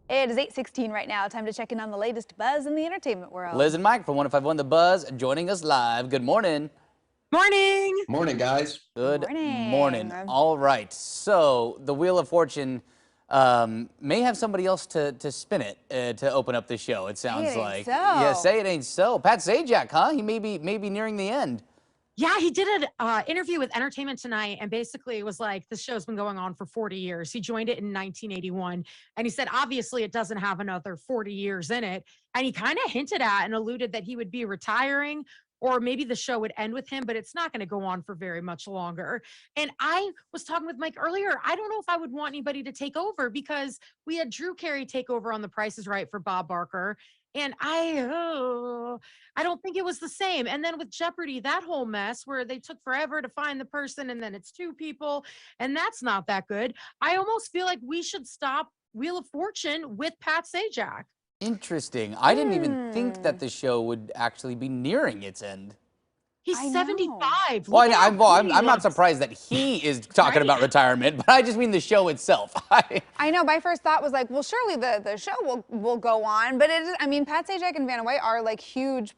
It is 8:16 right now. Time to check in on the latest buzz in the entertainment world. Liz and Mike from 105.1 The Buzz joining us live. Good morning. Morning. Morning, guys. Good Morning. morning. All right. So the Wheel of Fortune may have somebody else to spin it to open up the show. It sounds like. So. Yeah, say it ain't so. Pat Sajak, huh? He may be nearing the end. Yeah, he did an interview with Entertainment Tonight, and basically it was like, this show's been going on for 40 years. He joined it in 1981, and he said, obviously, it doesn't have another 40 years in it. And he kind of hinted at and alluded that he would be retiring, or maybe the show would end with him, but it's not going to go on for very much longer. And I was talking with Mike earlier. I don't know if I would want anybody to take over, because we had Drew Carey take over on The Price is Right for Bob Barker. And I don't think it was the same. And then with Jeopardy, that whole mess where they took forever to find the person, and then it's two people, and that's not that good. I almost feel like we should stop Wheel of Fortune with Pat Sajak. Interesting. I didn't even think that the show would actually be nearing its end. He's 75. Well, I'm not surprised that he is talking about retirement, but I just mean the show itself. I know. My first thought was like, well, surely the show will go on, but I mean, Pat Sajak and Vanna White are like huge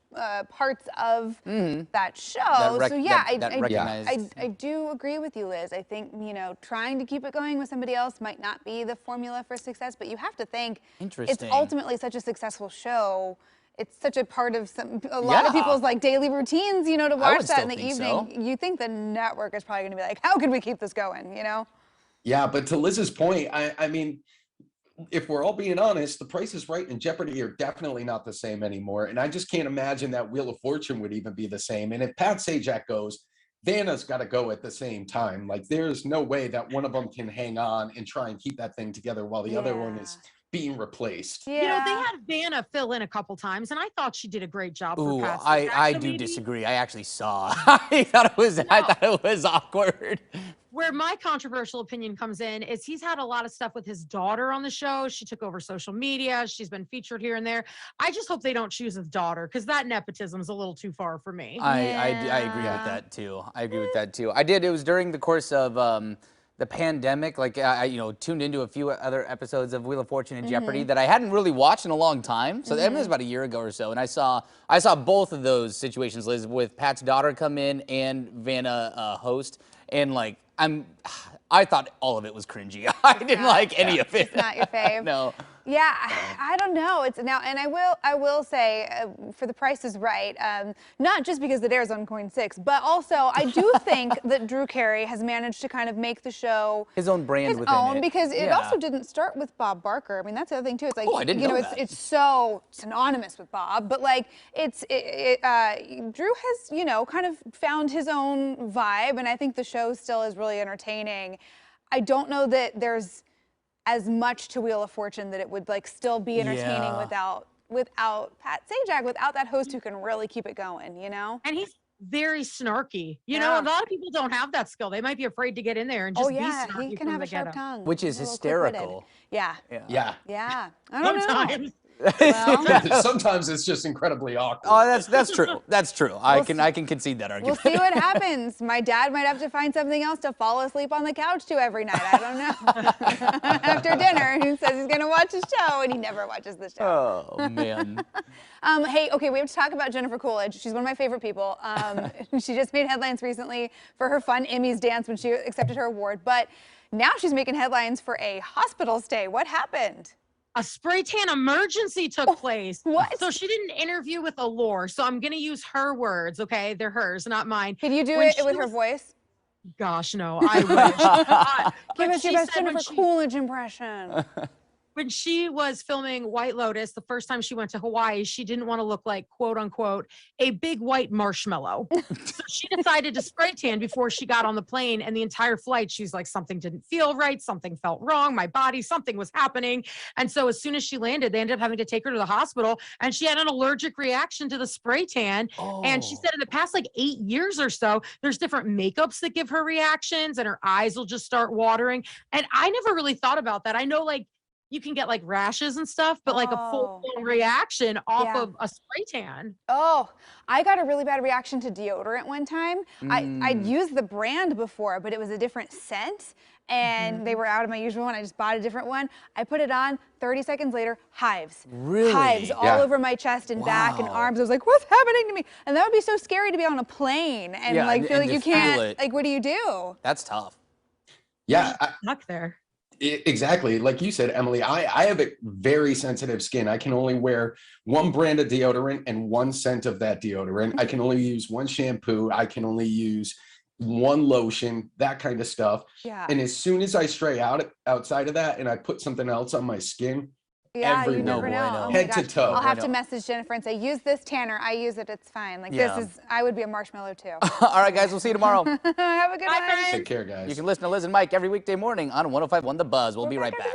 parts of that show. So yeah, I do agree with you, Liz. I think, you know, trying to keep it going with somebody else might not be the formula for success, but you have to think it's ultimately such a successful show. It's such a part of a lot of people's like daily routines, you know, to watch that in the evening. So. You think the network is probably going to be like, how could we keep this going, you know? Yeah, but to Liz's point, I mean, if we're all being honest, The Price is Right and Jeopardy are definitely not the same anymore. And I just can't imagine that Wheel of Fortune would even be the same. And if Pat Sajak goes, Vanna's got to go at the same time. Like, there's no way that one of them can hang on and try and keep that thing together while the other one is being replaced. Yeah. You know, they had Vanna fill in a couple times, and I thought she did a great job. Ooh, for Pat I do disagree. I actually saw. I thought it was awkward. Where my controversial opinion comes in is he's had a lot of stuff with his daughter on the show. She took over social media. She's been featured here and there. I just hope they don't choose his daughter, because that nepotism is a little too far for me. I agree with that too. I agree with that too. It was during the course of the pandemic, like I tuned into a few other episodes of Wheel of Fortune and Jeopardy that I hadn't really watched in a long time. So that was about a year ago or so, and I saw both of those situations, Liz, with Pat's daughter come in and Vanna host, and like I thought all of it was cringy. I didn't like any of it. It's not your fave. No. Yeah, I don't know. It's now, and I will say, for The Price is Right, not just because it airs on Coin 6, but also I do think that Drew Carey has managed to kind of make the show his own brand within it. Because it also didn't start with Bob Barker. I mean, that's the other thing too. It's like, I didn't know that. It's so synonymous with Bob, but like Drew has, you know, kind of found his own vibe, and I think the show still is really entertaining. I don't know that there's as much to Wheel of Fortune that it would like still be entertaining without Pat Sajak, without that host who can really keep it going, you know? And he's very snarky. You know, a lot of people don't have that skill. They might be afraid to get in there and just be snarky. He can have a sharp tongue. Which is hysterical. Yeah. Yeah. I don't know. Well, sometimes it's just incredibly awkward. Oh, that's true. That's true. I can concede that argument. We'll see what happens. My dad might have to find something else to fall asleep on the couch to every night. I don't know. After dinner, he says he's going to watch a show, and he never watches the show. Oh, man. Hey, okay, we have to talk about Jennifer Coolidge. She's one of my favorite people. She just made headlines recently for her fun Emmys dance when she accepted her award, but now she's making headlines for a hospital stay. What happened? A spray tan emergency took place. What? So she did an interview with Allure. So I'm going to use her words, okay? They're hers, not mine. Can you do it with her voice? Gosh, no, I wish. Give us your best Jennifer Coolidge impression. When she was filming White Lotus, the first time she went to Hawaii, she didn't want to look like, quote unquote, a big white marshmallow. So she decided to spray tan before she got on the plane. And the entire flight, she's like, something didn't feel right. Something felt wrong. My body, something was happening. And so as soon as she landed, they ended up having to take her to the hospital. And she had an allergic reaction to the spray tan. And she said in the past like 8 years or so, there's different makeups that give her reactions, and her eyes will just start watering. And I never really thought about that. I know, like, you can get like rashes and stuff, but like a full-blown reaction off of a spray tan. Oh, I got a really bad reaction to deodorant one time. I'd used the brand before, but it was a different scent. and they were out of my usual one. I just bought a different one. I put it on. 30 seconds later, hives. Really? Hives all over my chest and back and arms. I was like, what's happening to me? And that would be so scary to be on a plane and like feel like you can't, like, what do you do? That's tough. Yeah. Stuck there. Exactly. Like you said, Emily, I have a very sensitive skin. I can only wear one brand of deodorant and one scent of that deodorant. I can only use one shampoo. I can only use one lotion, that kind of stuff. Yeah. And as soon as I stray outside of that and I put something else on my skin, you never know. Oh head to toe. I'll have to message Jennifer and say, use this tanner. I use it. It's fine. Like this is, I would be a marshmallow too. All right, guys. We'll see you tomorrow. Have a good night. Take care, guys. You can listen to Liz and Mike every weekday morning on 105.1 The Buzz. We'll be right back.